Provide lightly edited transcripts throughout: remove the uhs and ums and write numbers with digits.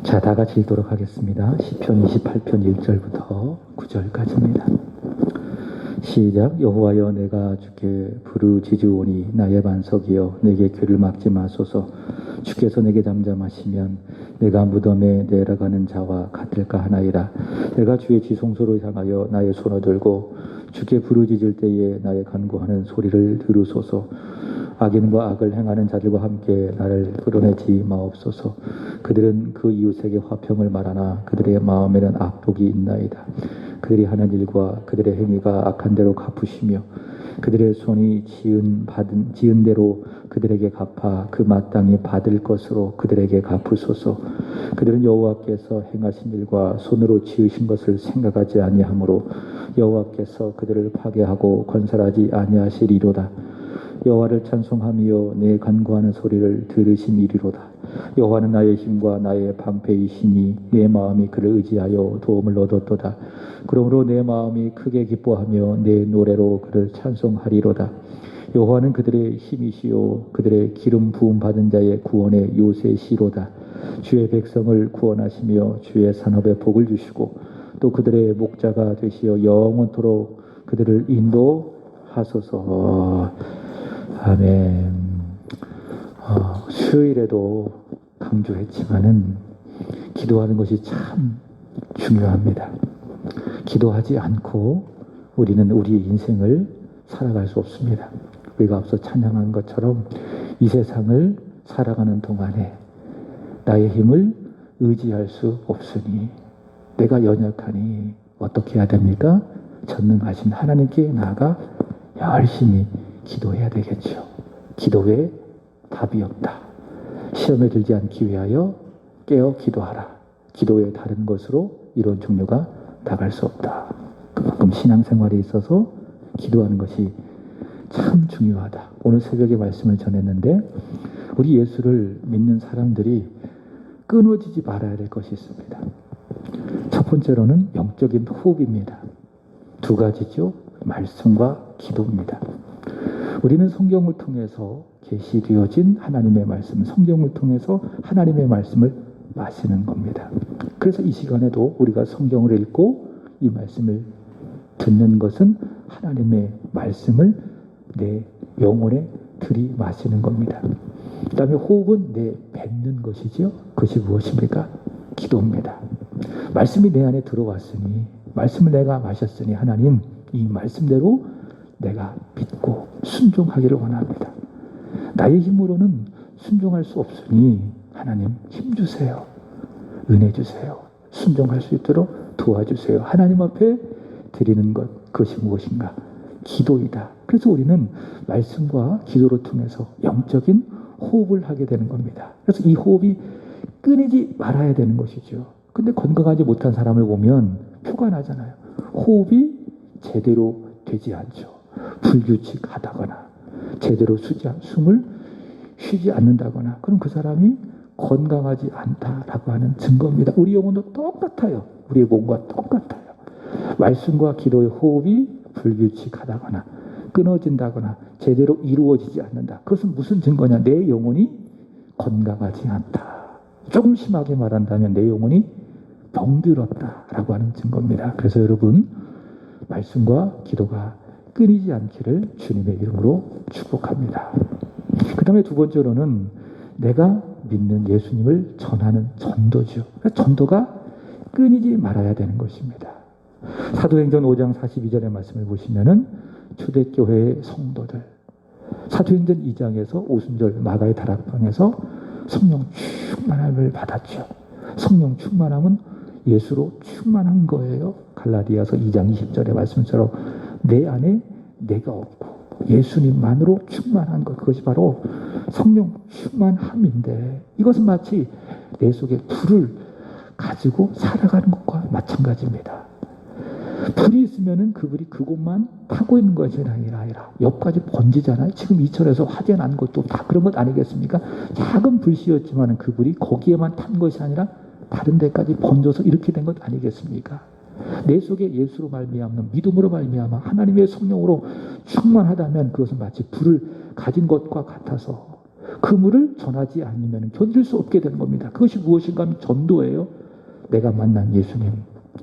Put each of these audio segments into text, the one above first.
자, 다 같이 읽도록 하겠습니다. 시편 28편 1절부터 9절까지입니다. 시작. 여호와여, 내가 주께 부르짖으오니 나의 반석이여, 내게 귀를 막지 마소서. 주께서 내게 잠잠하시면 내가 무덤에 내려가는 자와 같을까 하나이다. 내가 주의 지성소로 향하여 나의 손을 들고 주께 부르짖을 때에 나의 간구하는 소리를 들으소서. 악인과 악을 행하는 자들과 함께 나를 끌어내지 마옵소서. 그들은 그 이웃에게 화평을 말하나 그들의 마음에는 악독이 있나이다. 그들이 하는 일과 그들의 행위가 악한 대로 갚으시며 그들의 손이 지은 대로 그들에게 갚아 그 마땅히 받을 것으로 그들에게 갚으소서. 그들은 여호와께서 행하신 일과 손으로 지으신 것을 생각하지 아니하므로 여호와께서 그들을 파괴하고 건설하지 아니하시리로다. 여호와를 찬송하며 내 간구하는 소리를 들으심이리로다. 여호와는 나의 힘과 나의 방패이시니 내 마음이 그를 의지하여 도움을 얻었도다. 그러므로 내 마음이 크게 기뻐하며 내 노래로 그를 찬송하리로다. 여호와는 그들의 힘이시요 그들의 기름 부음 받은 자의 구원의 요새시로다. 주의 백성을 구원하시며 주의 산업에 복을 주시고 또 그들의 목자가 되시어 영원토록 그들을 인도하소서. 아멘. 수요일에도 강조했지만은 기도하는 것이 참 중요합니다. 기도하지 않고 우리는 우리의 인생을 살아갈 수 없습니다. 우리가 앞서 찬양한 것처럼 이 세상을 살아가는 동안에 나의 힘을 의지할 수 없으니 내가 연약하니 어떻게 해야 됩니까? 전능하신 하나님께 나아가 열심히 기도해야 되겠죠. 기도 외에 답이 없다. 시험에 들지 않기 위하여 깨어 기도하라. 기도 외에 다른 것으로 이런 종류가 나갈 수 없다. 그만큼 신앙생활에 있어서 기도하는 것이 참 중요하다. 오늘 새벽에 말씀을 전했는데 우리 예수를 믿는 사람들이 끊어지지 말아야 될 것이 있습니다. 첫 번째로는 영적인 호흡입니다. 두 가지죠. 말씀과 기도입니다. 우리는 성경을 통해서 계시되어진 하나님의 말씀, 성경을 통해서 하나님의 말씀을 마시는 겁니다. 그래서 이 시간에도 우리가 성경을 읽고 이 말씀을 듣는 것은 하나님의 말씀을 내 영혼에 들이마시는 겁니다. 그 다음에 호흡은 내 뱉는 것이지요. 그것이 무엇입니까? 기도입니다. 말씀이 내 안에 들어왔으니, 말씀을 내가 마셨으니 하나님 이 말씀대로 내가 믿고 순종하기를 원합니다. 나의 힘으로는 순종할 수 없으니 하나님 힘 주세요. 은혜 주세요. 순종할 수 있도록 도와주세요. 하나님 앞에 드리는 것, 그것이 무엇인가? 기도이다. 그래서 우리는 말씀과 기도를 통해서 영적인 호흡을 하게 되는 겁니다. 그래서 이 호흡이 끊이지 말아야 되는 것이죠. 근데 건강하지 못한 사람을 보면 표가 나잖아요. 호흡이 제대로 되지 않죠. 불규칙하다거나 제대로 숨을 쉬지 않는다거나 그럼 그 사람이 건강하지 않다라고 하는 증거입니다. 우리 영혼도 똑같아요. 우리의 몸과 똑같아요. 말씀과 기도의 호흡이 불규칙하다거나 끊어진다거나 제대로 이루어지지 않는다. 그것은 무슨 증거냐? 내 영혼이 건강하지 않다. 조금 심하게 말한다면 내 영혼이 병들었다라고 하는 증거입니다. 그래서 여러분 말씀과 기도가 끊이지 않기를 주님의 이름으로 축복합니다. 그 다음에 두 번째로는 내가 믿는 예수님을 전하는 전도죠. 전도가 끊이지 말아야 되는 것입니다. 사도행전 5장 42절의 말씀을 보시면은 초대교회의 성도들, 사도행전 2장에서 오순절 마가의 다락방에서 성령 충만함을 받았죠. 성령 충만함은 예수로 충만한 거예요. 갈라디아서 2장 20절의 말씀처럼 내 안에 내가 없고 예수님만으로 충만한 것, 그것이 바로 성령 충만함인데 이것은 마치 내 속에 불을 가지고 살아가는 것과 마찬가지입니다. 불이 있으면은 그 불이 그곳만 타고 있는 것이 아니라 옆까지 번지잖아요. 지금 이철에서 화재 난 것도 다 그런 것 아니겠습니까? 작은 불씨였지만 그 불이 거기에만 탄 것이 아니라 다른 데까지 번져서 이렇게 된 것 아니겠습니까? 내 속에 예수로 말미암아 믿음으로 말미암아 하나님의 성령으로 충만하다면 그것은 마치 불을 가진 것과 같아서 그물을 전하지 않으면 견딜 수 없게 되는 겁니다. 그것이 무엇인가 하면 전도예요. 내가 만난 예수님,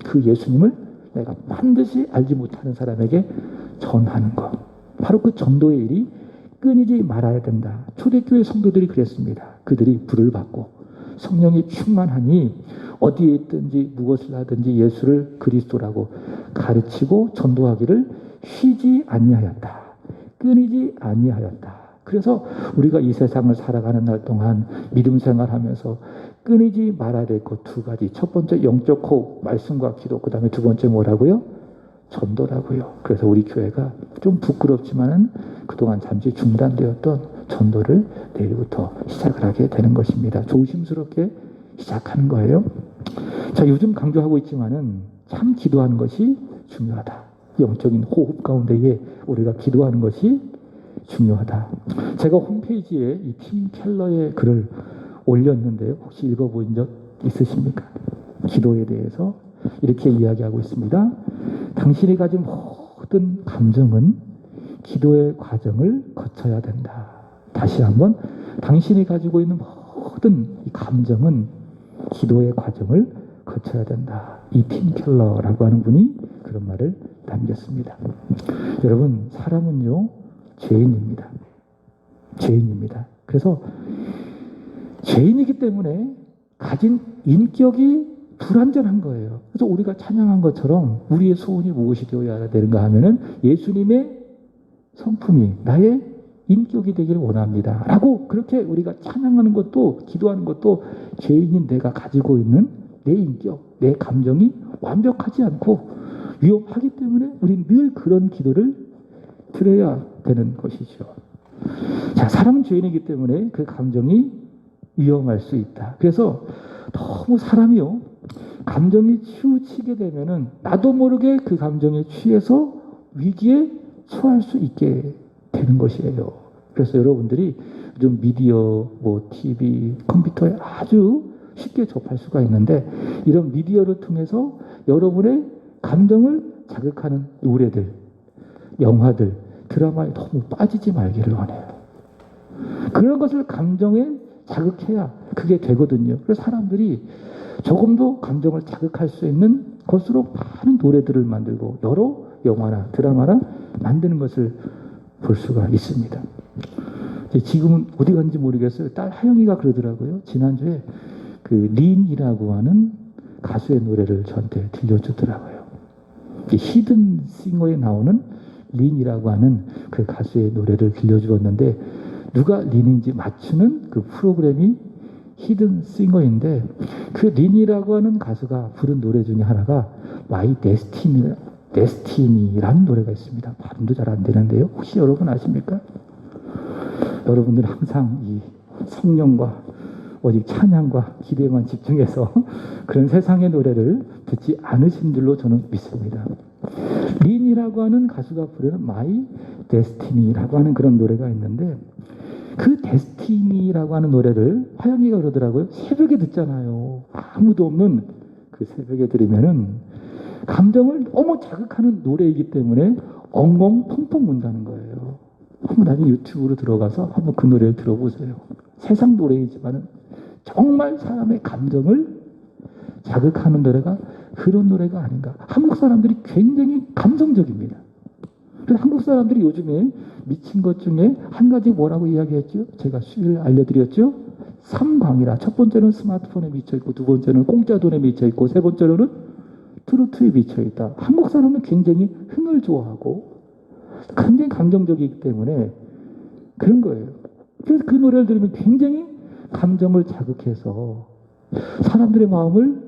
그 예수님을 내가 반드시 알지 못하는 사람에게 전하는 것. 바로 그 전도의 일이 끊이지 말아야 된다. 초대교회 성도들이 그랬습니다. 그들이 불을 받고 성령이 충만하니 어디에 있든지 무엇을 하든지 예수를 그리스도라고 가르치고 전도하기를 쉬지 아니하였다. 끊이지 아니하였다. 그래서 우리가 이 세상을 살아가는 날 동안 믿음 생활하면서 끊이지 말아야 될 것 두 가지. 첫 번째 영적 호흡, 말씀과 기도. 그 다음에 두 번째 뭐라고요? 전도라고요. 그래서 우리 교회가 좀 부끄럽지만은 그동안 잠시 중단되었던 전도를 내일부터 시작을 하게 되는 것입니다. 조심스럽게 시작하는 거예요. 자, 요즘 강조하고 있지만은 참 기도하는 것이 중요하다. 영적인 호흡 가운데에 우리가 기도하는 것이 중요하다. 제가 홈페이지에 이 팀 켈러의 글을 올렸는데요. 혹시 읽어본 적 있으십니까? 기도에 대해서 이렇게 이야기하고 있습니다. 당신이 가진 모든 감정은 기도의 과정을 거쳐야 된다. 다시 한번, 당신이 가지고 있는 모든 이 감정은 기도의 과정을 거쳐야 된다. 이 팀 켈러라고 하는 분이 그런 말을 남겼습니다. 여러분, 사람은요, 죄인입니다. 죄인입니다. 그래서 죄인이기 때문에 가진 인격이 불완전한 거예요. 그래서 우리가 찬양한 것처럼 우리의 소원이 무엇이 되어야 되는가 하면은 예수님의 성품이 나의 인격이 되기를 원합니다. 라고 그렇게 우리가 찬양하는 것도, 기도하는 것도 죄인인 내가 가지고 있는 내 인격, 내 감정이 완벽하지 않고 위험하기 때문에 우리는 늘 그런 기도를 드려야 되는 것이죠. 자, 사람은 죄인이기 때문에 그 감정이 위험할 수 있다. 그래서 너무 사람이요, 감정이 치우치게 되면은 나도 모르게 그 감정에 취해서 위기에 처할 수 있게 되는 것이에요. 그래서 여러분들이 요즘 미디어, TV, 컴퓨터에 아주 쉽게 접할 수가 있는데 이런 미디어를 통해서 여러분의 감정을 자극하는 노래들, 영화들, 드라마에 너무 빠지지 말기를 원해요. 그런 것을 감정에 자극해야 그게 되거든요. 그래서 사람들이 조금도 감정을 자극할 수 있는 것으로 많은 노래들을 만들고 여러 영화나 드라마나 만드는 것을 볼 수가 있습니다. 지금은 어디 갔는지 모르겠어요. 딸 하영이가 그러더라고요. 지난주에 그 린이라고 하는 가수의 노래를 저한테 들려주더라고요. 히든 싱어에 나오는 린이라고 하는 그 가수의 노래를 들려주었는데 누가 린인지 맞추는 그 프로그램이 히든 싱어인데 그 린이라고 하는 가수가 부른 노래 중에 하나가 마이 데스티니라는 노래가 있습니다. 발음도 잘 안 되는데요. 혹시 여러분 아십니까? 여러분들 항상 이 성령과 오직 찬양과 기도에만 집중해서 그런 세상의 노래를 듣지 않으신 줄로 저는 믿습니다. 린이라고 하는 가수가 부르는 마이 데스티니라고 하는 그런 노래가 있는데 그 데스티니라고 하는 노래를 화영이가 그러더라고요. 새벽에 듣잖아요. 아무도 없는 그 새벽에 들으면은 감정을 너무 자극하는 노래이기 때문에 엉엉 펑펑 운다는 거예요. 한번 나중에 유튜브로 들어가서 한번 그 노래를 들어보세요. 세상 노래이지만은 정말 사람의 감정을 자극하는 노래가 그런 노래가 아닌가. 한국 사람들이 굉장히 감성적입니다. 그래서 한국 사람들이 요즘에 미친 것 중에 한 가지 뭐라고 이야기했죠? 제가 수요일 알려드렸죠? 삼광이라. 첫 번째는 스마트폰에 미쳐있고, 두 번째는 공짜 돈에 미쳐있고, 세 번째로는 트로트에 미쳐있다. 한국 사람은 굉장히 흥을 좋아하고 굉장히 감정적이기 때문에 그런 거예요. 그래서 그 노래를 들으면 굉장히 감정을 자극해서 사람들의 마음을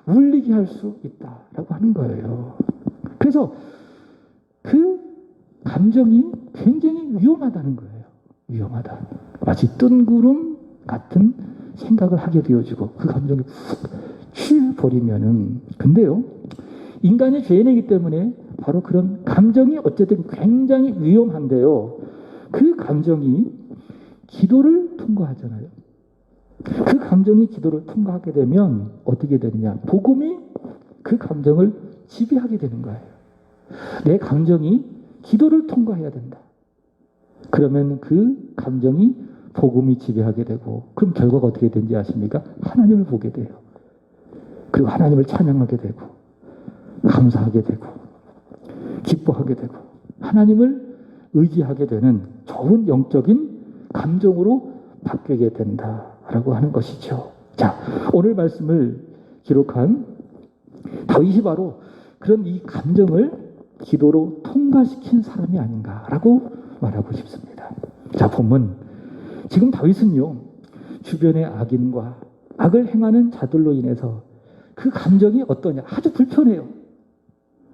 울리게 할 수 있다라고 하는 거예요. 그래서 그 감정이 굉장히 위험하다는 거예요. 위험하다. 마치 뜬구름 같은 생각을 하게 되어지고 그 감정이 훅 취해버리면은. 근데요, 인간이 죄인이기 때문에 바로 그런 감정이 어쨌든 굉장히 위험한데요. 그 감정이 기도를 통과하잖아요. 그 감정이 기도를 통과하게 되면 어떻게 되느냐. 복음이 그 감정을 지배하게 되는 거예요. 내 감정이 기도를 통과해야 된다. 그러면 그 감정이 복음이 지배하게 되고, 그럼 결과가 어떻게 되는지 아십니까? 하나님을 보게 돼요. 그리고 하나님을 찬양하게 되고, 감사하게 되고, 기뻐하게 되고, 하나님을 의지하게 되는 좋은 영적인 감정으로 바뀌게 된다라고 하는 것이죠. 자, 오늘 말씀을 기록한 다윗이 바로 그런 이 감정을 기도로 통과시킨 사람이 아닌가라고 말하고 싶습니다. 자, 본문. 지금 다윗은요, 주변의 악인과 악을 행하는 자들로 인해서 그 감정이 어떠냐? 아주 불편해요.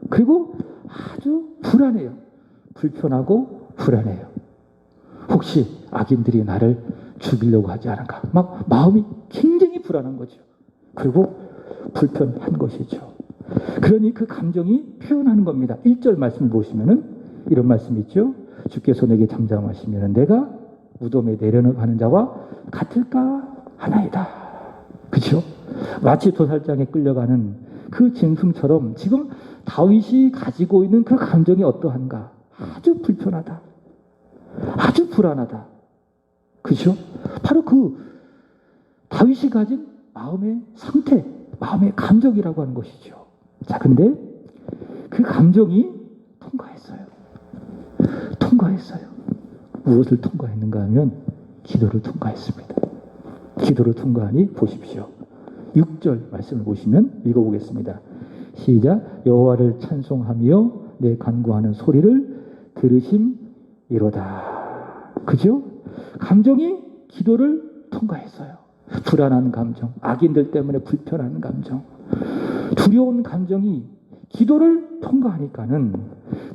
그리고 아주 불안해요. 불편하고 불안해요. 혹시 악인들이 나를 죽이려고 하지 않을까? 막 마음이 굉장히 불안한 거죠. 그리고 불편한 것이죠. 그러니 그 감정이 표현하는 겁니다. 1절 말씀을 보시면은 이런 말씀이 있죠. 주께서 내게 잠잠하시면 내가 무덤에 내려가는 자와 같을까 하나이다. 그렇죠? 마치 도살장에 끌려가는 그 짐승처럼 지금 다윗이 가지고 있는 그 감정이 어떠한가? 아주 불편하다. 아주 불안하다. 그렇죠? 바로 그 다윗이 가진 마음의 상태, 마음의 감정이라고 하는 것이죠. 자, 근데 그 감정이 통과했어요. 통과했어요. 무엇을 통과했는가 하면 기도를 통과했습니다. 기도를 통과하니 보십시오. 6절 말씀을 보시면 읽어보겠습니다. 시작. 여호와를 찬송하며 내 간구하는 소리를 들으심이로다. 그죠? 감정이 기도를 통과했어요. 불안한 감정, 악인들 때문에 불편한 감정, 두려운 감정이 기도를 통과하니까는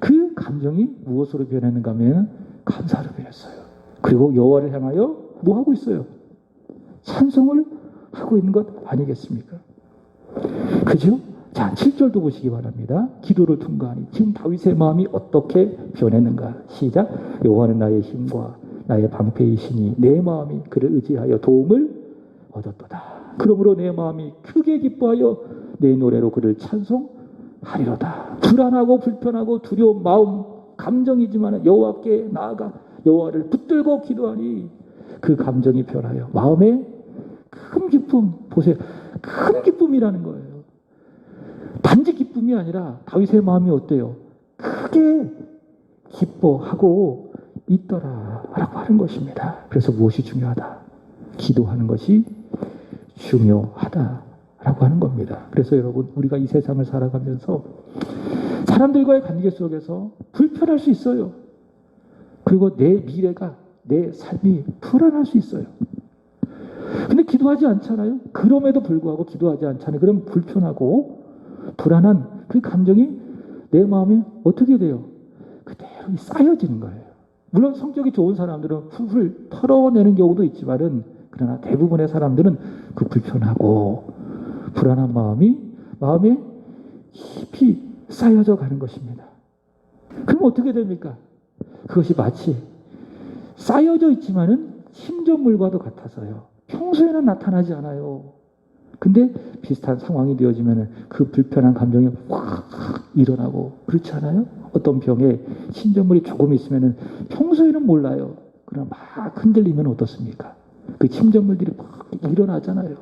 그 감정이 무엇으로 변했는가 하면 감사로 변했어요. 그리고 여호와를 향하여 뭐 하고 있어요? 찬송을 하고 있는 것 아니겠습니까? 그죠? 자, 7절도 보시기 바랍니다. 기도를 통과하니 지금 다윗의 마음이 어떻게 변했는가? 시작. 여호와는 나의 힘과 나의 방패이시니 내 마음이 그를 의지하여 도움을 얻었도다. 그러므로 내 마음이 크게 기뻐하여 내 노래로 그를 찬송하리로다. 불안하고 불편하고 두려운 마음, 감정이지만 여호와께 나아가 여호와를 붙들고 기도하니 그 감정이 변하여 마음에 큰 기쁨, 보세요. 큰 기쁨이라는 거예요. 단지 기쁨이 아니라 다윗의 마음이 어때요? 크게 기뻐하고 있더라라고 하는 것입니다. 그래서 무엇이 중요하다? 기도하는 것이 중요하다라고 하는 겁니다. 그래서 여러분, 우리가 이 세상을 살아가면서 사람들과의 관계 속에서 불편할 수 있어요. 그리고 내 미래가, 내 삶이 불안할 수 있어요. 근데 기도하지 않잖아요. 그럼에도 불구하고 기도하지 않잖아요. 그럼 불편하고 불안한 그 감정이 내 마음에 어떻게 돼요? 그대로 쌓여지는 거예요. 물론 성격이 좋은 사람들은 훌훌 털어내는 경우도 있지만은, 그러나 대부분의 사람들은 그 불편하고 불안한 마음에 깊이 쌓여져 가는 것입니다. 그럼 어떻게 됩니까? 그것이 마치 쌓여져 있지만은 심정물과도 같아서요. 평소에는 나타나지 않아요. 근데 비슷한 상황이 되어지면 그 불편한 감정이 확 일어나고, 그렇지 않아요? 어떤 병에 신전물이 조금 있으면 평소에는 몰라요. 그러나 막 흔들리면 어떻습니까? 그 심정물들이 막 일어나잖아요.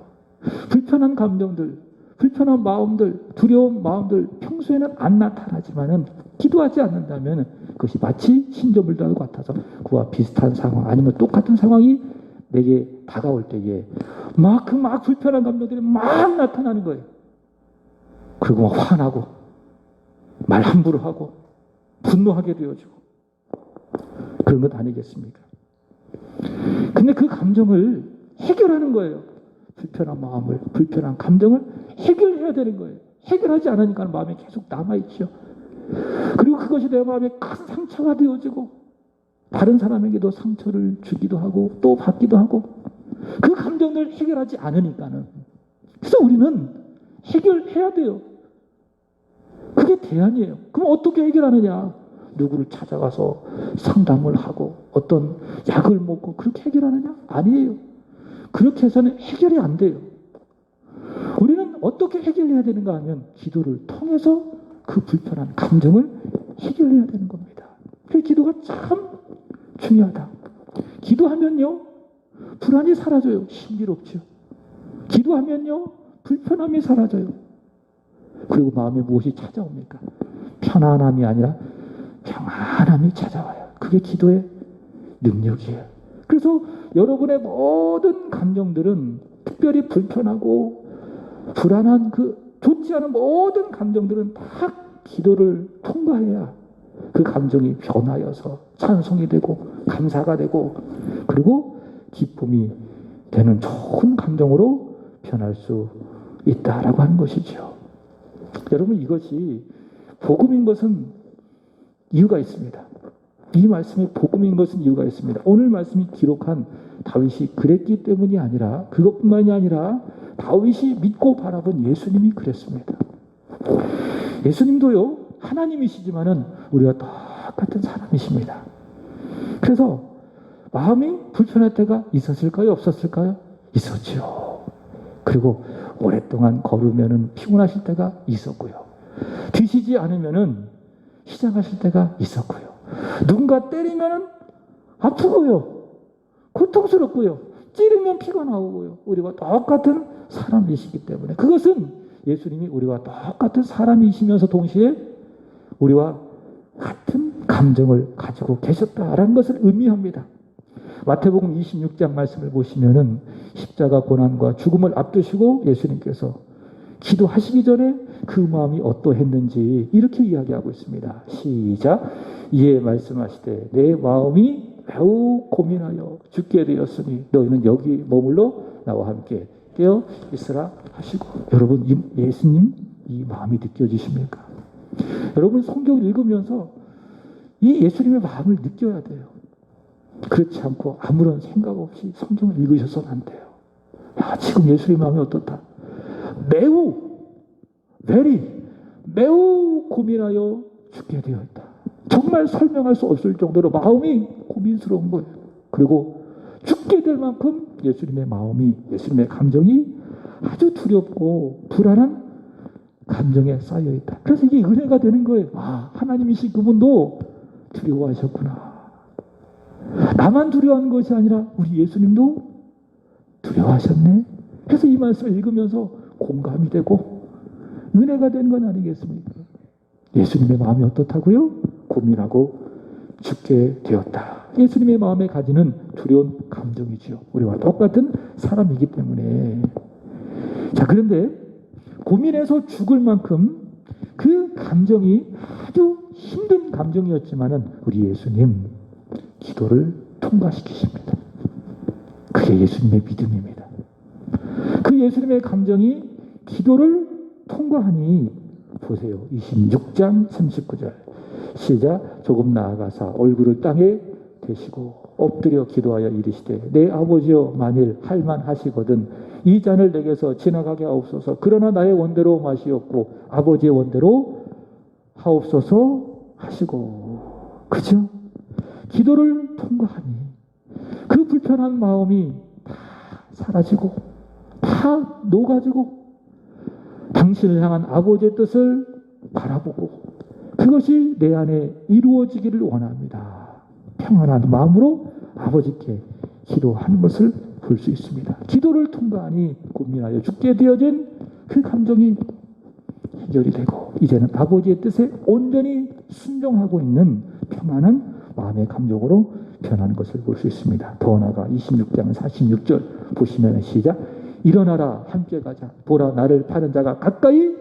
불편한 감정들, 불편한 마음들, 두려운 마음들 평소에는 안 나타나지만은 기도하지 않는다면 그것이 마치 신전물들과 같아서 그와 비슷한 상황 아니면 똑같은 상황이 내게 다가올 때에 막 불편한 감정들이 막 나타나는 거예요. 그리고 막 화나고 말 함부로 하고 분노하게 되어지고 그런 것 아니겠습니까? 근데 그 감정을 해결하는 거예요. 불편한 마음을, 불편한 감정을 해결해야 되는 거예요. 해결하지 않으니까 마음에 계속 남아있죠. 그리고 그것이 내 마음에 큰 상처가 되어지고 다른 사람에게도 상처를 주기도 하고 또 받기도 하고, 그 감정을 해결하지 않으니까는. 그래서 우리는 해결해야 돼요. 그게 대안이에요. 그럼 어떻게 해결하느냐? 누구를 찾아가서 상담을 하고 어떤 약을 먹고 그렇게 해결하느냐? 아니에요. 그렇게 해서는 해결이 안 돼요. 우리는 어떻게 해결해야 되는가 하면 기도를 통해서 그 불편한 감정을 해결해야 되는 겁니다. 그래서 기도가 참 중요하다. 기도하면요, 불안이 사라져요. 신비롭죠. 기도하면요, 불편함이 사라져요. 그리고 마음에 무엇이 찾아옵니까? 편안함이 아니라 평안함이 찾아와요. 그게 기도의 능력이에요. 그래서 여러분의 모든 감정들은, 특별히 불편하고 불안한 좋지 않은 모든 감정들은 다 기도를 통과해야 그 감정이 변하여서 찬송이 되고 감사가 되고 그리고 기쁨이 되는 좋은 감정으로 변할 수 있다라고 하는 것이죠. 여러분, 이것이 복음인 것은 이유가 있습니다. 이 말씀이 복음인 것은 이유가 있습니다. 오늘 말씀이 기록한 다윗이 그랬기 때문이 아니라, 그것뿐만이 아니라 다윗이 믿고 바라본 예수님이 그랬습니다. 예수님도요, 하나님이시지만은 우리와 똑같은 사람이십니다. 그래서 마음이 불편할 때가 있었을까요? 없었을까요? 있었죠. 그리고 오랫동안 걸으면은 피곤하실 때가 있었고요. 드시지 않으면은 시장하실 때가 있었고요. 누군가 때리면은 아프고요. 고통스럽고요. 찌르면 피가 나오고요. 우리와 똑같은 사람이시기 때문에, 그것은 예수님이 우리와 똑같은 사람이시면서 동시에 우리와 같은 감정을 가지고 계셨다라는 것을 의미합니다. 마태복음 26장 말씀을 보시면은 십자가 고난과 죽음을 앞두시고 예수님께서 기도하시기 전에 그 마음이 어떠했는지 이렇게 이야기하고 있습니다. 시작. 이에 말씀하시되 내 마음이 매우 고민하여 죽게 되었으니 너희는 여기 머물러 나와 함께 깨어 있으라 하시고. 여러분, 예수님 이 마음이 느껴지십니까? 여러분, 성경을 읽으면서 이 예수님의 마음을 느껴야 돼요. 그렇지 않고 아무런 생각 없이 성경을 읽으셔서는 안 돼요. 야, 지금 예수님의 마음이 어떻다? 매우 고민하여 죽게 되어 있다. 정말 설명할 수 없을 정도로 마음이 고민스러운 거예요. 그리고 죽게 될 만큼 예수님의 마음이, 예수님의 감정이 아주 두렵고 불안한 감정에 쌓여 있다. 그래서 이게 은혜가 되는 거예요. 아, 하나님이신 그분도 두려워하셨구나. 나만 두려워하는 것이 아니라 우리 예수님도 두려워하셨네. 그래서 이 말씀을 읽으면서 공감이 되고 은혜가 된 건 아니겠습니까? 예수님의 마음이 어떻다고요? 고민하고 죽게 되었다. 예수님의 마음에 가지는 두려운 감정이죠. 우리와 똑같은 사람이기 때문에. 자, 그런데 고민해서 죽을 만큼 그 감정이 아주 힘든 감정이었지만은 우리 예수님 기도를 통과시키십니다. 그게 예수님의 믿음입니다. 그 예수님의 감정이 기도를 통과하니 보세요. 26장 39절 시작. 조금 나아가사 얼굴을 땅에 대시고 엎드려 기도하여 이르시되 내 아버지여 만일 할만하시거든 이 잔을 내게서 지나가게 하옵소서. 그러나 나의 원대로 마시옵고 아버지의 원대로 하옵소서 하시고. 그죠? 기도를 통과하니 그 불편한 마음이 다 사라지고 다 녹아지고 당신을 향한 아버지의 뜻을 바라보고 그것이 내 안에 이루어지기를 원합니다. 평안한 마음으로 아버지께 기도하는 것을 볼 수 있습니다. 기도를 통과하니 고민하여 죽게 되어진 그 감정이 해결이 되고 이제는 아버지의 뜻에 온전히 순종하고 있는 평안한 마음의 감정으로 변하는 것을 볼 수 있습니다. 더 나아가 26장 46절 보시면 시작. 일어나라 함께 가자. 보라 나를 파는 자가 가까이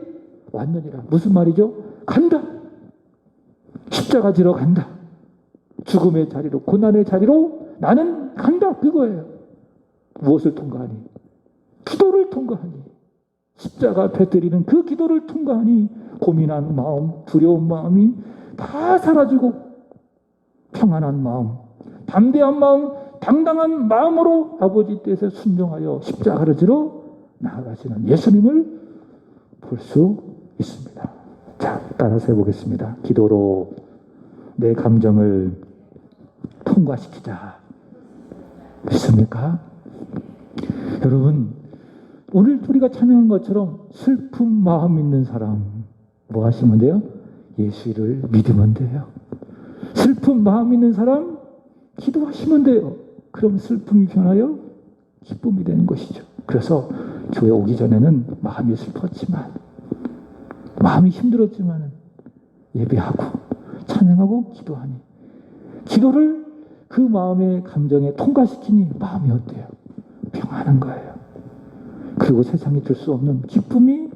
왔느니라. 무슨 말이죠? 간다. 십자가 지러 간다. 죽음의 자리로, 고난의 자리로 나는 간다. 그거예요. 무엇을 통과하니? 기도를 통과하니. 십자가 앞에 드리는 그 기도를 통과하니 고민한 마음, 두려운 마음이 다 사라지고 평안한 마음, 담대한 마음, 당당한 마음으로 아버지 뜻에 순종하여 십자가를 지러 나아가시는 예수님을 볼 수 있습니다. 자, 따라서 해보겠습니다. 기도로 내 감정을 통과시키자. 믿습니까? 여러분, 오늘 우리가 찬양한 것처럼 슬픈 마음 있는 사람 뭐 하시면 돼요? 예수를 믿으면 돼요. 슬픈 마음 있는 사람 기도하시면 돼요. 그럼 슬픔이 변하여 기쁨이 되는 것이죠. 그래서 교회 오기 전에는 마음이 슬펐지만, 마음이 힘들었지만 예배하고 찬양하고 기도하니, 기도를 그 마음의 감정에 통과시키니 마음이 어때요? 평안한 거예요. 그리고 세상이 줄 수 없는 기쁨이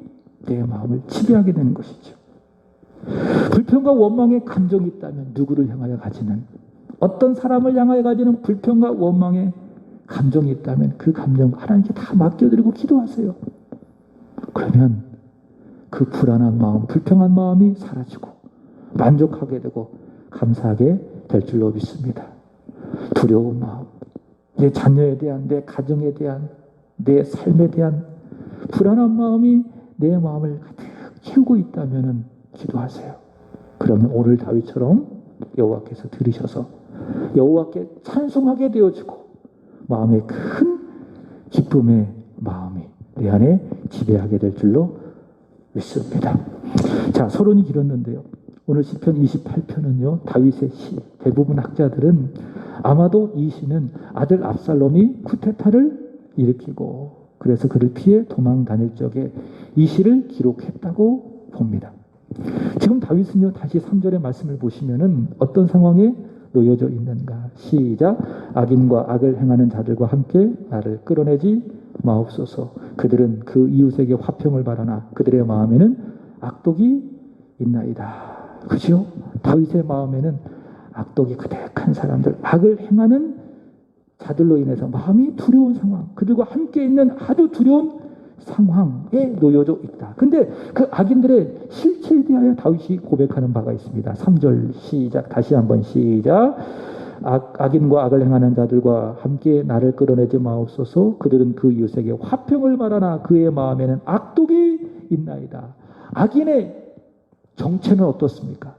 내 마음을 지배하게 되는 것이죠. 불평과 원망의 감정이 있다면 누구를 향하여 가지는, 어떤 사람을 향하여 가지는 불평과 원망의 감정이 있다면 그 감정 하나님께 다 맡겨드리고 기도하세요. 그러면 그 불안한 마음, 불평한 마음이 사라지고 만족하게 되고 감사하게 될 줄로 믿습니다. 두려운 마음, 내 자녀에 대한, 내 가정에 대한, 내 삶에 대한 불안한 마음이 내 마음을 가득 채우고 있다면 기도하세요. 그러면 오늘 다윗처럼 여호와께서 들으셔서 여호와께 찬송하게 되어지고 마음의 큰 기쁨의 마음이 내 안에 지배하게 될 줄로 믿습니다. 자, 서론이 길었는데요. 오늘 시편 28편은요, 다윗의 시. 대부분 학자들은 아마도 이 시는 아들 압살롬이 쿠데타를 일으키고 그래서 그를 피해 도망 다닐 적에 이 시를 기록했다고 봅니다. 지금 다윗은요, 다시 3절의 말씀을 보시면은 어떤 상황에 놓여져 있는가. 시작. 악인과 악을 행하는 자들과 함께 나를 끌어내지 마옵소서. 그들은 그 이웃에게 화평을 바라나 그들의 마음에는 악독이 있나이다. 그죠? 다윗의 마음에는 악독이 가득한 사람들, 악을 행하는 자들로 인해서 마음이 두려운 상황, 그들과 함께 있는 아주 두려운 상황에 놓여져 있다. 근데 그 악인들의 실체에 대하여 다윗이 고백하는 바가 있습니다. 3절 시작. 다시 한번 시작. 악인과 악을 행하는 자들과 함께 나를 끌어내지 마옵소서. 그들은 그 이웃에게 화평을 바라나 그의 마음에는 악독이 있나이다. 악인의 정체는 어떻습니까?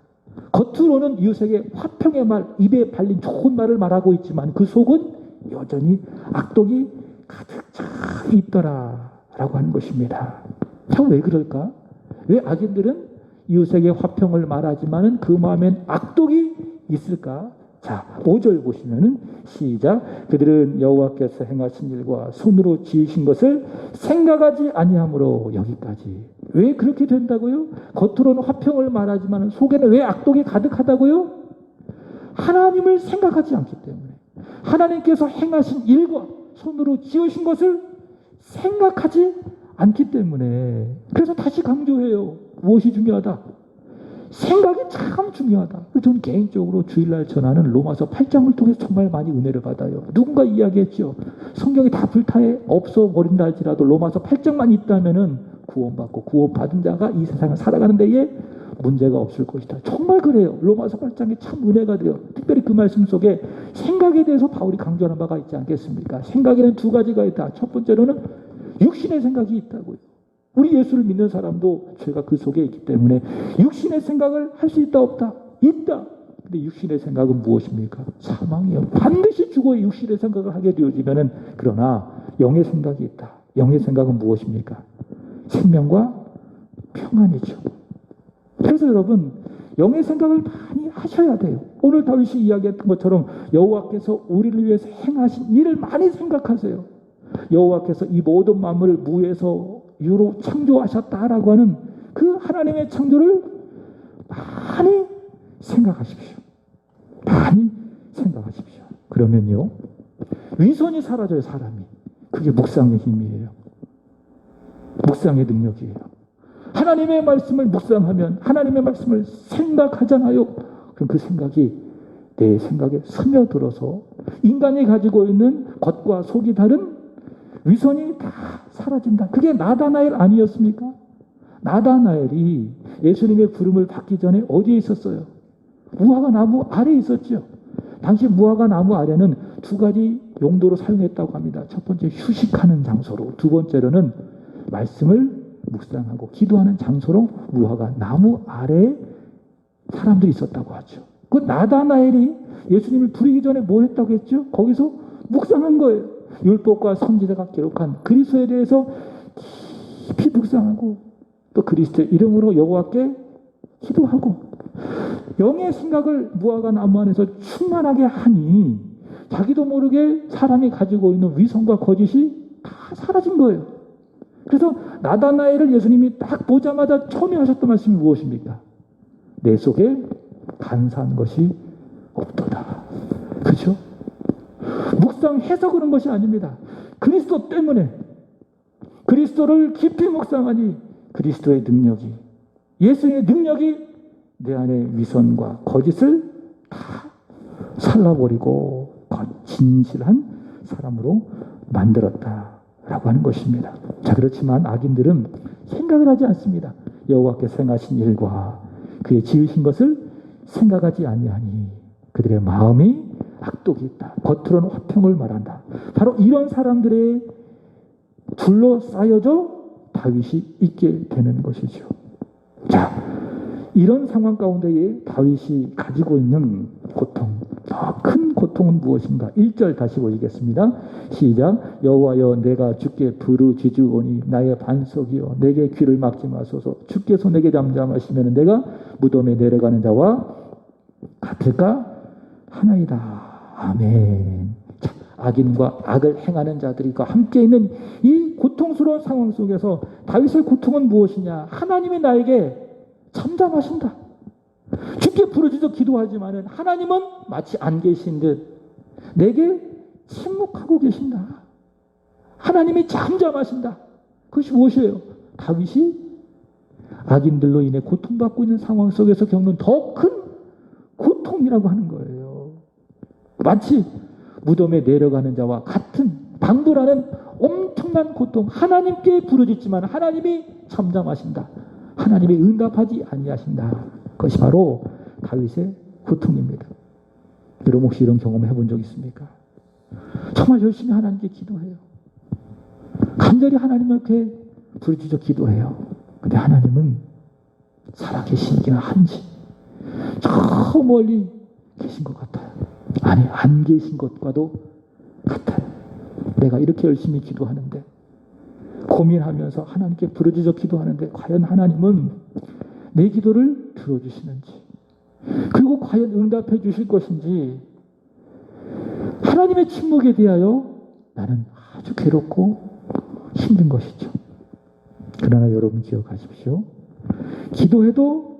겉으로는 이웃에게 화평의 말, 입에 발린 좋은 말을 말하고 있지만 그 속은 여전히 악독이 가득 차 있더라 라고 하는 것입니다. 참 왜 그럴까? 왜 악인들은 이웃에게 화평을 말하지만 그 마음엔 악독이 있을까? 자, 5절 보시면은 시작. 그들은 여호와께서 행하신 일과 손으로 지으신 것을 생각하지 아니하므로 여기까지. 왜 그렇게 된다고요? 겉으로는 화평을 말하지만 속에는 왜 악독이 가득하다고요? 하나님을 생각하지 않기 때문에, 하나님께서 행하신 일과 손으로 지으신 것을 생각하지 않기 때문에. 그래서 다시 강조해요. 무엇이 중요하다? 생각이 참 중요하다. 저는 개인적으로 주일날 전하는 로마서 8장을 통해서 정말 많이 은혜를 받아요. 누군가 이야기했죠. 성경이 다 불타에 없어버린다 할지라도 로마서 8장만 있다면은 구원받고 구원받은 자가 이 세상을 살아가는 데에 문제가 없을 것이다. 정말 그래요. 로마서 8장이 참 은혜가 돼요. 특별히 그 말씀 속에 생각에 대해서 바울이 강조하는 바가 있지 않겠습니까? 생각에는 두 가지가 있다. 첫 번째로는 육신의 생각이 있다고요. 우리 예수를 믿는 사람도 죄가 그 속에 있기 때문에 육신의 생각을 할 수 있다 없다? 있다. 근데 육신의 생각은 무엇입니까? 사망이요. 반드시 죽어야 육신의 생각을 하게 되어지면은, 그러나 영의 생각이 있다. 영의 생각은 무엇입니까? 생명과 평안이죠. 그래서 여러분, 영의 생각을 많이 하셔야 돼요. 오늘 다윗이 이야기했던 것처럼 여호와께서 우리를 위해서 행하신 일을 많이 생각하세요. 여호와께서 이 모든 만물을 무에서 유로 창조하셨다라고 하는 그 하나님의 창조를 많이 생각하십시오. 많이 생각하십시오. 그러면요, 위선이 사라져요. 사람이. 그게 묵상의 힘이에요. 묵상의 능력이에요. 하나님의 말씀을 묵상하면, 하나님의 말씀을 생각하잖아요. 그럼 그 생각이 내 생각에 스며들어서 인간이 가지고 있는 겉과 속이 다른 위선이 다 사라진다. 그게 나다나엘 아니었습니까? 나다나엘이 예수님의 부름을 받기 전에 어디에 있었어요? 무화과 나무 아래에 있었죠. 당시 무화과 나무 아래는 두 가지 용도로 사용했다고 합니다. 첫 번째, 휴식하는 장소로, 두 번째로는 말씀을 묵상하고 기도하는 장소로 무화과 나무 아래에 사람들이 있었다고 하죠. 그 나다나엘이 예수님을 부르기 전에 뭐 했다고 했죠? 거기서 묵상한 거예요. 율법과 선지자가 기록한 그리스도에 대해서 깊이 묵상하고 또 그리스도의 이름으로 여호와께 기도하고, 영의 생각을 무화과 나무 안에서 충만하게 하니 자기도 모르게 사람이 가지고 있는 위선과 거짓이 다 사라진 거예요. 그래서 나다나엘을 예수님이 딱 보자마자 처음에 하셨던 말씀이 무엇입니까? 내 속에 간사한 것이 없도다. 그렇죠? 묵상해서 그런 것이 아닙니다. 그리스도 때문에, 그리스도를 깊이 묵상하니 그리스도의 능력이, 예수의 능력이 내 안에 위선과 거짓을 다 살라버리고 진실한 사람으로 만들었다라고 하는 것입니다. 자, 그렇지만 악인들은 생각을 하지 않습니다. 여호와께서 행하신 일과 그의 지으신 것을 생각하지 아니하니 그들의 마음이 악독이 있다. 겉으로는 화평을 말한다. 바로 이런 사람들의 둘러싸여져 다윗이 있게 되는 것이죠. 자, 이런 상황 가운데에 다윗이 가지고 있는 고통, 더 큰 고통은 무엇인가? 1절 다시 보시겠습니다. 시작. 여호와여, 내가 주께 부르짖으오니 나의 반석이여, 내게 귀를 막지 마소서. 주께서 내게 잠잠하시면 내가 무덤에 내려가는 자와 같을까 하나이다. 아멘. 자, 악인과 악을 행하는 자들과 함께 있는 이 고통스러운 상황 속에서 다윗의 고통은 무엇이냐? 하나님이 나에게 잠잠하신다. 주께 부르짖어 기도하지만은 하나님은 마치 안 계신 듯 내게 침묵하고 계신다. 하나님이 잠잠하신다. 그것이 무엇이에요? 다윗이 악인들로 인해 고통받고 있는 상황 속에서 겪는 더 큰 고통이라고 하는 거예요. 마치 무덤에 내려가는 자와 같은 방불하는 엄청난 고통. 하나님께 부르짖지만 하나님이 잠잠하신다. 하나님이 응답하지 아니하신다. 그것이 바로 다윗의 고통입니다. 여러분 혹시 이런 경험 해본 적 있습니까? 정말 열심히 하나님께 기도해요. 간절히 하나님께 부르짖어 기도해요. 근데 하나님은 살아계시긴 한지 저 멀리 계신 것 같아요. 아니, 안 계신 것과도 같아요. 내가 이렇게 열심히 기도하는데, 고민하면서 하나님께 부르짖어 기도하는데 과연 하나님은 내 기도를 들어주시는지, 그리고 과연 응답해 주실 것인지, 하나님의 침묵에 대하여 나는 아주 괴롭고 힘든 것이죠. 그러나 여러분 기억하십시오. 기도해도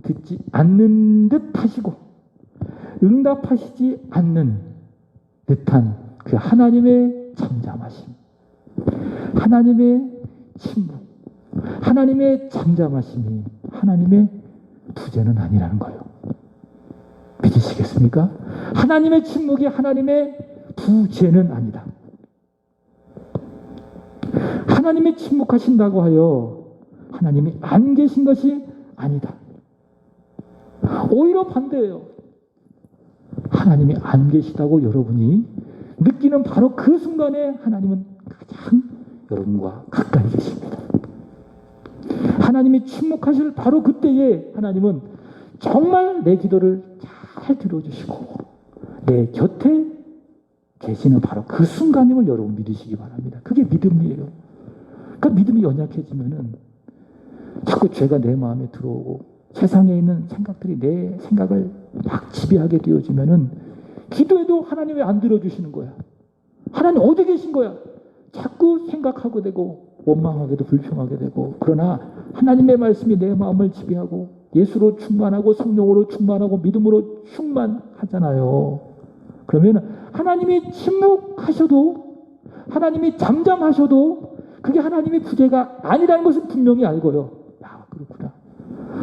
듣지 않는 듯 하시고 응답하시지 않는 듯한 그 하나님의 잠잠하심, 하나님의 침묵, 하나님의 잠잠하심이 하나님의 부재는 아니라는 거예요. 믿으시겠습니까? 하나님의 침묵이 하나님의 부재는 아니다. 하나님이 침묵하신다고 하여 하나님이 안 계신 것이 아니다. 오히려 반대예요. 하나님이 안 계시다고 여러분이 느끼는 바로 그 순간에 하나님은 가장 여러분과 가까이 계십니다. 하나님이 침묵하실 바로 그때에 하나님은 정말 내 기도를 잘 들어주시고 내 곁에 계시는 바로 그 순간임을 여러분 믿으시기 바랍니다. 그게 믿음이에요. 그러니까 믿음이 연약해지면은 자꾸 죄가 내 마음에 들어오고 세상에 있는 생각들이 내 생각을 막 지배하게 되어지면은 기도해도 하나님 왜 안 들어주시는 거야? 하나님 어디 계신 거야? 자꾸 생각하게 되고 원망하게도 불평하게 되고, 그러나 하나님의 말씀이 내 마음을 지배하고 예수로 충만하고 성령으로 충만하고 믿음으로 충만하잖아요. 그러면 하나님이 침묵하셔도, 하나님이 잠잠하셔도 그게 하나님의 부재가 아니라는 것은 분명히 알고요. 야, 그렇구나.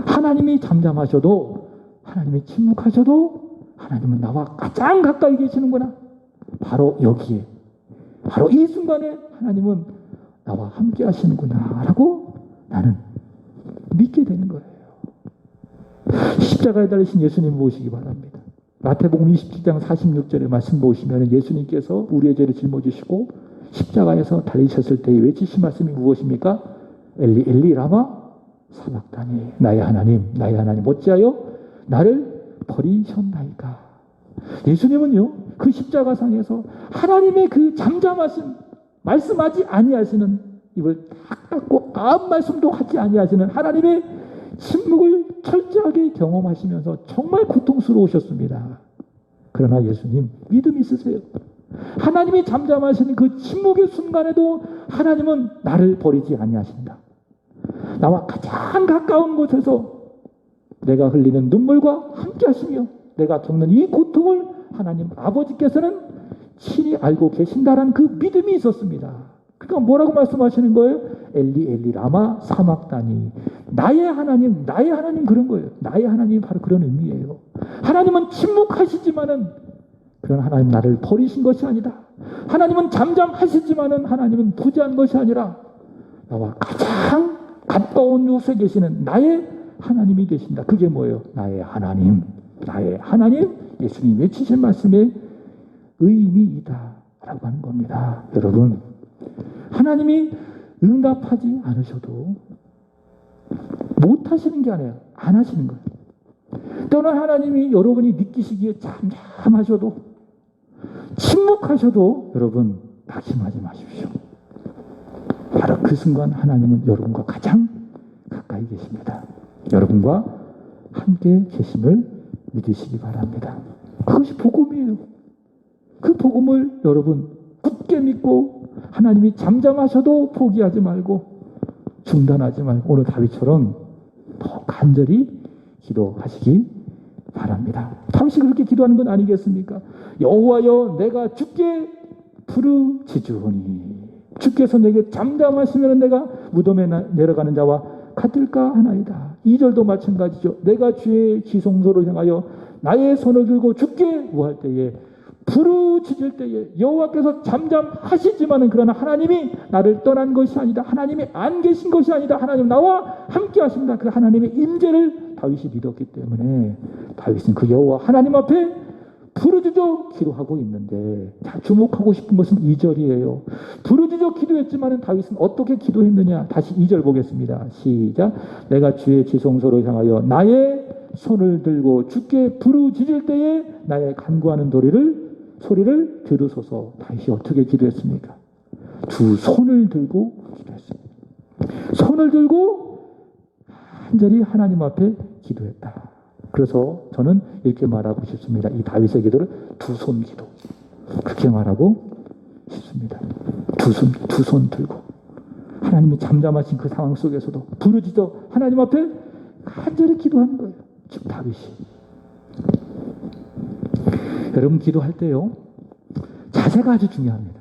하나님이 잠잠하셔도, 하나님이 침묵하셔도 하나님은 나와 가장 가까이 계시는구나. 바로 여기에, 바로 이 순간에 하나님은 나와 함께 하시는구나 라고 나는 믿게 되는 거예요. 십자가에 달리신 예수님 모시기 바랍니다. 마태복음 27장 46절의 말씀 보시면 예수님께서 우리의 죄를 짊어지시고 십자가에서 달리셨을 때에 외치신 말씀이 무엇입니까? 엘리 엘리 라마 사박다니, 나의 하나님 어찌하여 나를 버리셨나이까. 예수님은요 그 십자가상에서 하나님의 그 잠잠하신, 말씀하지 아니하시는, 입을 딱 닫고 아무 말씀도 하지 아니하시는 하나님의 침묵을 철저하게 경험하시면서 정말 고통스러우셨습니다. 그러나 예수님 믿음 있으세요. 하나님이 잠잠하시는 그 침묵의 순간에도 하나님은 나를 버리지 아니하신다. 나와 가장 가까운 곳에서 내가 흘리는 눈물과 함께 하시며 내가 겪는 이 고통을 하나님 아버지께서는 친히 알고 계신다라는 그 믿음이 있었습니다. 그러니까 뭐라고 말씀하시는 거예요? 엘리 엘리 라마 사막다니. 나의 하나님 그런 거예요. 나의 하나님이 바로 그런 의미예요. 하나님은 침묵하시지만은 그런 하나님 나를 버리신 것이 아니다. 하나님은 잠잠하시지만은 하나님은 부재한 것이 아니라 나와 가장 가까운 곳에 계시는 나의 하나님이 되신다. 그게 뭐예요? 나의 하나님. 나의 하나님. 예수님이 외치신 말씀의 의미이다라고 하는 겁니다. 여러분, 하나님이 응답하지 않으셔도 못하시는 게 아니에요. 안 하시는 거예요. 또는 하나님이 여러분이 느끼시기에 잠잠하셔도 침묵하셔도 여러분 낙심하지 마십시오. 바로 그 순간 하나님은 여러분과 가장 가까이 계십니다. 여러분과 함께 계심을 믿으시기 바랍니다. 그것이 복음이에요. 그 복음을 여러분 굳게 믿고 하나님이 잠잠하셔도 포기하지 말고 중단하지 말고 오늘 다윗처럼 더 간절히 기도하시기 바랍니다. 다윗이 그렇게 기도하는 건 아니겠습니까? 여호와여 내가 주께 부르짖으오니 주께서 내게 잠잠하시면 내가 무덤에 내려가는 자와 같을까 하나이다. 2절도 마찬가지죠. 내가 주의 지성소를 향하여 나의 손을 들고 주께 구할 때에 부르짖을 때에 여호와께서 잠잠하시지만은 그러나 하나님이 나를 떠난 것이 아니다. 하나님이 안 계신 것이 아니다. 하나님 나와 함께 하신다. 그 하나님의 임재를 다윗이 믿었기 때문에 다윗은 그 여호와 하나님 앞에 부르짖어 기도하고 있는데 자, 주목하고 싶은 것은 2절이에요. 부르짖어 기도했지만은 다윗은 어떻게 기도했느냐? 다시 2절 보겠습니다. 시작. 내가 주의 지성소를 향하여 나의 손을 들고 주께 부르짖을 때에 나의 간구하는 소리를 들으소서. 다윗이 어떻게 기도했습니까? 두 손을 들고 기도했습니다. 손을 들고 간절히 하나님 앞에 기도했다. 그래서 저는 이렇게 말하고 싶습니다. 이 다윗의 기도를 두 손 기도. 그렇게 말하고 싶습니다. 두 손 들고. 하나님이 잠잠하신 그 상황 속에서도 부르짖어 하나님 앞에 간절히 기도하는 거예요. 즉 다윗이. 여러분 기도할 때요. 자세가 아주 중요합니다.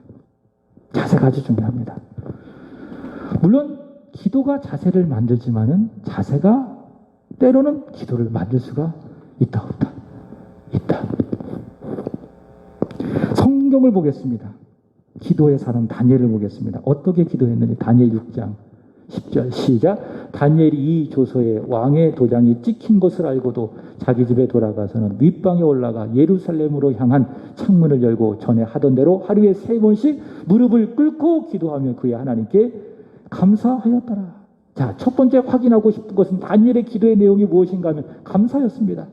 자세가 아주 중요합니다. 물론 기도가 자세를 만들지만은 자세가 때로는 기도를 만들 수가 있다 없다. 있다. 성경을 보겠습니다. 기도의 사람 다니엘을 보겠습니다. 어떻게 기도했는지 다니엘 6장 10절 시작. 다니엘이 이 조서에 왕의 도장이 찍힌 것을 알고도 자기 집에 돌아가서는 윗방에 올라가 예루살렘으로 향한 창문을 열고 전에 하던 대로 하루에 3번씩 무릎을 꿇고 기도하며 그의 하나님께 감사하였더라. 자, 첫 번째 확인하고 싶은 것은 다니엘의 기도의 내용이 무엇인가 하면 감사였습니다.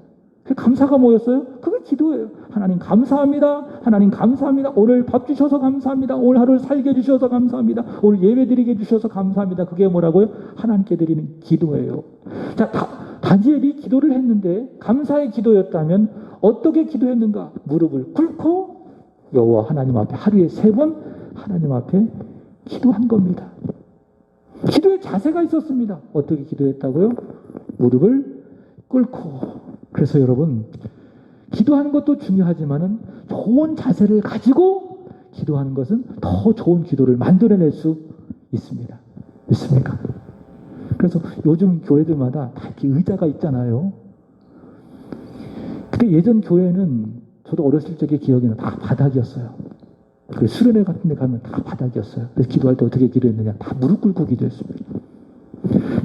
그 감사가 뭐였어요? 그게 기도예요. 하나님 감사합니다. 하나님 감사합니다. 오늘 밥 주셔서 감사합니다. 오늘 하루를 살게 해주셔서 감사합니다. 오늘 예배 드리게 해주셔서 감사합니다. 그게 뭐라고요? 하나님께 드리는 기도예요. 자, 다니엘이 기도를 했는데 감사의 기도였다면 어떻게 기도했는가? 무릎을 꿇고 여호와 하나님 앞에 하루에 3번 하나님 앞에 기도한 겁니다. 기도의 자세가 있었습니다. 어떻게 기도했다고요? 무릎을 꿇고. 그래서 여러분 기도하는 것도 중요하지만은 좋은 자세를 가지고 기도하는 것은 더 좋은 기도를 만들어낼 수 있습니다. 있습니까? 그래서 요즘 교회들마다 다 이렇게 의자가 있잖아요. 근데 예전 교회는 저도 어렸을 적에 기억에는 다 바닥이었어요. 그래서 수련회 같은 데 가면 다 바닥이었어요. 그래서 기도할 때 어떻게 기도했느냐? 다 무릎 꿇고 기도했습니다.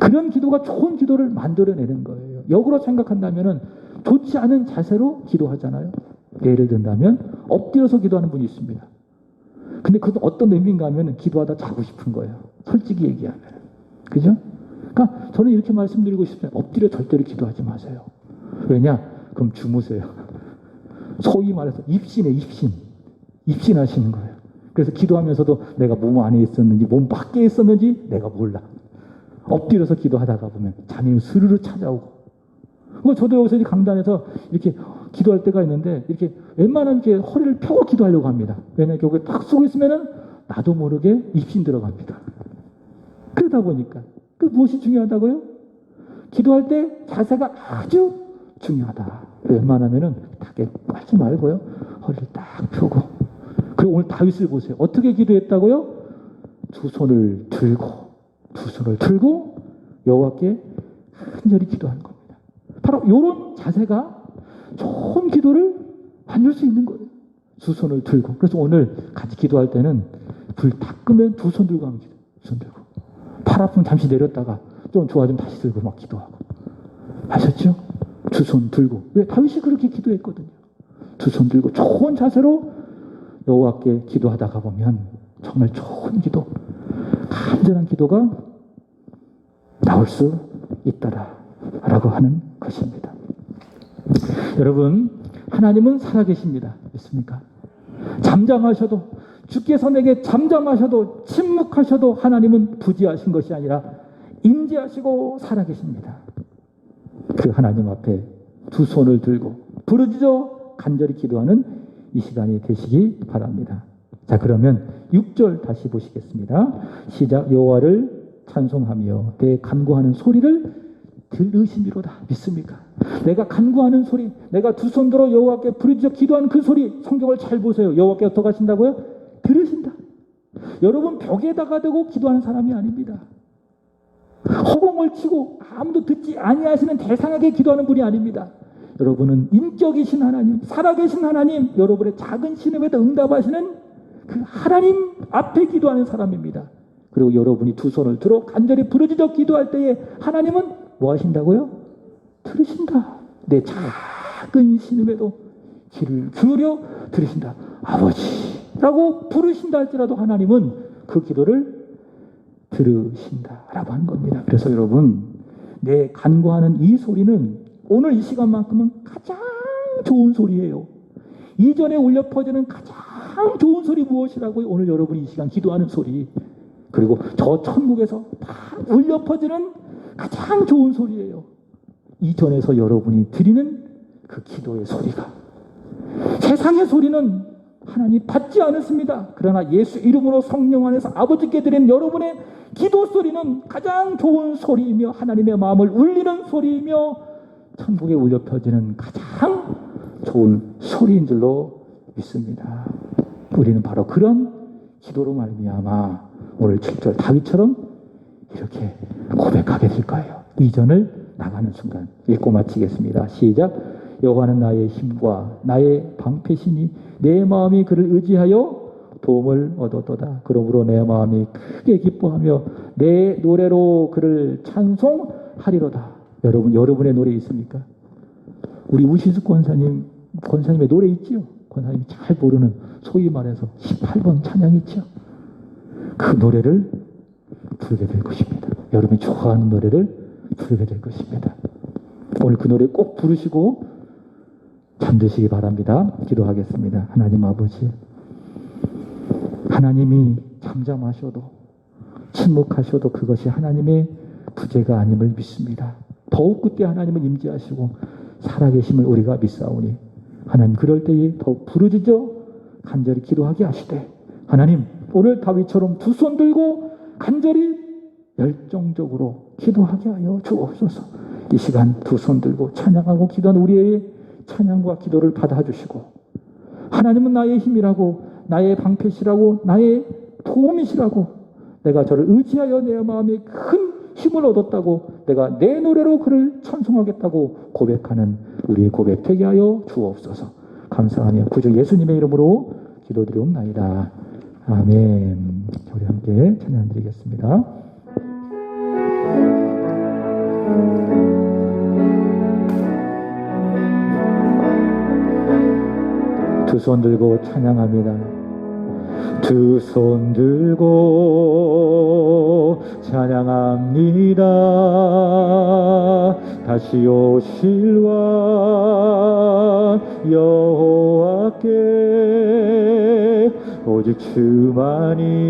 그런 기도가 좋은 기도를 만들어내는 거예요. 역으로 생각한다면 좋지 않은 자세로 기도하잖아요. 예를 든다면 엎드려서 기도하는 분이 있습니다. 근데 그것도 어떤 의미인가 하면 기도하다 자고 싶은 거예요. 솔직히 얘기하면. 그죠? 그러니까 저는 이렇게 말씀드리고 싶어요. 엎드려 절대로 기도하지 마세요. 왜냐? 그럼 주무세요. 소위 말해서 입신하시는 거예요. 그래서 기도하면서도 내가 몸 안에 있었는지 몸 밖에 있었는지 내가 몰라. 엎드려서 기도하다가 보면 잠이 스르르 찾아오고. 저도 여기서 강단에서 이렇게 기도할 때가 있는데 이렇게 웬만하면 이렇게 허리를 펴고 기도하려고 합니다. 왜냐하면 여기 딱 쓰고 있으면은 나도 모르게 입신 들어갑니다. 그러다 보니까 그 무엇이 중요하다고요? 기도할 때 자세가 아주 중요하다. 웬만하면은 탁에 빨지 말고요. 허리를 딱 펴고. 그리고 오늘 다윗을 보세요. 어떻게 기도했다고요? 두 손을 들고 여호와께 간절히 기도하는 겁니다. 바로 이런 자세가 좋은 기도를 만들 수 있는 거예요. 두 손을 들고. 그래서 오늘 같이 기도할 때는 불 딱 끄면 두 손 들고 하면 기도. 두 손 들고. 팔 아프면 잠시 내렸다가 좀 좋아지면 다시 들고 막 기도하고. 아셨죠? 두 손 들고. 왜? 다윗이 그렇게 기도했거든요. 두 손 들고 좋은 자세로 여호와께 기도하다가 보면 정말 좋은 기도, 간절한 기도가 나올 수 있다라고 하는 것입니다. 여러분, 하나님은 살아계십니다. 믿습니까? 잠잠하셔도, 주께서 내게 잠잠하셔도, 침묵하셔도 하나님은 부지하신 것이 아니라 임재하시고 살아계십니다. 그 하나님 앞에 두 손을 들고 부르짖어 간절히 기도하는 이 시간이 되시기 바랍니다. 자, 그러면 6절 다시 보시겠습니다. 시작. 여호와를 찬송하며 내 간구하는 소리를 들으심이로다. 믿습니까? 내가 간구하는 소리, 내가 두 손 들어 여호와께 부르짖어 기도하는 그 소리, 성경을 잘 보세요. 여호와께 어떻게 하신다고요? 들으신다. 여러분 벽에다가 대고 기도하는 사람이 아닙니다. 허공을 치고 아무도 듣지 아니하시는 대상에게 기도하는 분이 아닙니다. 여러분은 인격이신 하나님, 살아계신 하나님, 여러분의 작은 신음에도 응답하시는 그 하나님 앞에 기도하는 사람입니다. 그리고 여러분이 두 손을 들어 간절히 부르짖어 기도할 때에 하나님은 뭐 하신다고요? 들으신다. 내 작은 신음에도 귀를 기울여 들으신다. 아버지라고 부르신다 할지라도 하나님은 그 기도를 들으신다라고 하는 겁니다. 그래서 여러분, 내 간구하는 이 소리는 오늘 이 시간만큼은 가장 좋은 소리예요. 이전에 울려 퍼지는 가장 좋은 소리 무엇이라고요? 오늘 여러분이 이 시간 기도하는 소리. 그리고 저 천국에서 막 울려 퍼지는 가장 좋은 소리예요. 이전에서 여러분이 드리는 그 기도의 소리가. 세상의 소리는 하나님 받지 않았습니다. 그러나 예수 이름으로 성령 안에서 아버지께 드린 여러분의 기도 소리는 가장 좋은 소리이며 하나님의 마음을 울리는 소리이며 천국에 울려 퍼지는 가장 좋은 소리인 줄로 믿습니다. 우리는 바로 그런 기도로 말미암아 오늘 7절 다윗처럼 이렇게 고백하게 될 거예요. 2절을 나가는 순간 읽고 마치겠습니다. 시작. 여호와는 나의 힘과 나의 방패시니 내 마음이 그를 의지하여 도움을 얻었도다. 그러므로 내 마음이 크게 기뻐하며 내 노래로 그를 찬송하리로다. 여러분, 여러분의 노래 있습니까? 우리 우시수 권사님의 노래 있지요? 권사님이 잘 부르는 소위 말해서 18번 찬양 있죠? 그 노래를 부르게 될 것입니다. 여러분이 좋아하는 노래를 부르게 될 것입니다. 오늘 그 노래 꼭 부르시고 잠드시기 바랍니다. 기도하겠습니다. 하나님 아버지, 하나님이 잠잠하셔도 침묵하셔도 그것이 하나님의 부재가 아님을 믿습니다. 더욱 그때 하나님은 임재하시고 살아계심을 우리가 믿사오니 하나님 그럴 때에 더욱 부르짖어 간절히 기도하게 하시되 하나님 오늘 다윗처럼 두 손 들고 간절히 열정적으로 기도하게 하여 주옵소서. 이 시간 두 손 들고 찬양하고 기도하는 우리의 찬양과 기도를 받아주시고 하나님은 나의 힘이라고 나의 방패시라고 나의 도움이시라고 내가 저를 의지하여 내 마음에 큰 힘을 얻었다고 내가 내 노래로 그를 찬송하겠다고 고백하는 우리의 고백 되게 하여 주옵소서. 감사하며 구주 예수님의 이름으로 기도드리옵나이다. 아멘. 우리 함께 찬양 드리겠습니다. 두 손 들고 찬양합니다. 두 손 들고 찬양합니다. 다시 오실 왕 여호와께 오직 주만이